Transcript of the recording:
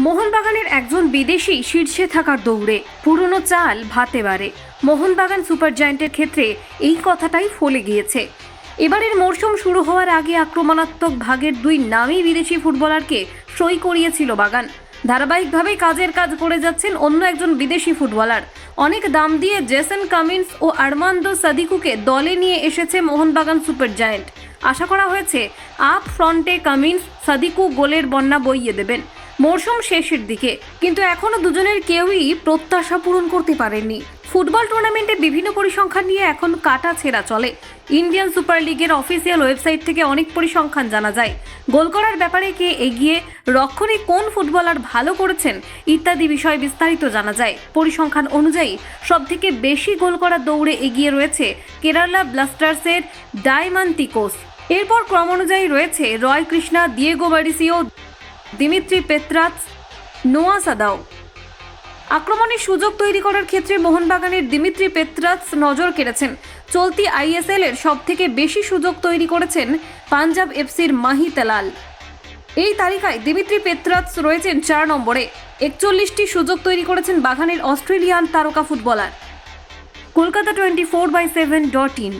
মোহনবাগানের একজন বিদেশি শীর্ষে থাকার দৌড়ে, পুরনো চাল ভাতে বাড়ে। মোহনবাগান সুপার জায়ান্টের ক্ষেত্রে এই কথাটাই ফলে গিয়েছে। এবারের মরশুম শুরু হওয়ার আগে আক্রমণাত্মক ভাগের দুই নামী বিদেশি ফুটবলারকে সই করিয়েছিল বাগান। ধারাবাহিকভাবেই কাজের কাজ করে যাচ্ছেন অন্য একজন বিদেশি ফুটবলার। অনেক দাম দিয়ে জেসন কামিন্স ও আর্মান্দো সাদিকুকে দলে নিয়ে এসেছে মোহনবাগান সুপার জায়ান্ট। আশা করা হয়েছে আপ ফ্রন্টে কামিন্স সাদিকু গোলের বন্যা বইয়ে দেবেন মরশুম শেষের দিকে, কিন্তু এখনো দুজনের কেউই প্রত্যাশা পূরণ করতে পারেননি। ফুটবল টুর্নামেন্টে বিভিন্ন পরিসংখ্যান নিয়ে এখন কাটা ছেঁড়া চলে। ইন্ডিয়ান সুপার লিগের অফিসিয়াল ওয়েবসাইট থেকে অনেক পরিসংখ্যান জানা যায়। গোল করার ব্যাপারে কে এগিয়ে, রক্ষণে কোন ফুটবলার ভালো করেছেন ইত্যাদি বিষয় বিস্তারিত জানা যায়। পরিসংখ্যান অনুযায়ী সবথেকে বেশি গোল করার দৌড়ে এগিয়ে রয়েছে কেরালা ব্লাস্টার্সের ডায়মান্তিকোস। এরপর ক্রম অনুযায়ী রয়েছে রয় কৃষ্ণা, দিয়েগো মারিসিও, দিমিত্রি পেত্রাৎস, নোয়া সাদাও। আক্রমণের সুযোগ তৈরি করার ক্ষেত্রে মোহনবাগানের দিমিত্রি পেত্রাৎস নজর কেড়েছেন। চলতি আইএসএল এর সবথেকে বেশি সুযোগ তৈরি করেছেন পাঞ্জাব এফসির মাহি তেলাল। এই তালিকায় দিমিত্রি পেত্রাৎস রয়েছেন 4 নম্বরে। 41টি সুযোগ তৈরি করেছেন বাগানের অস্ট্রেলিয়ান তারকা ফুটবলার। কলকাতা 24/7.in।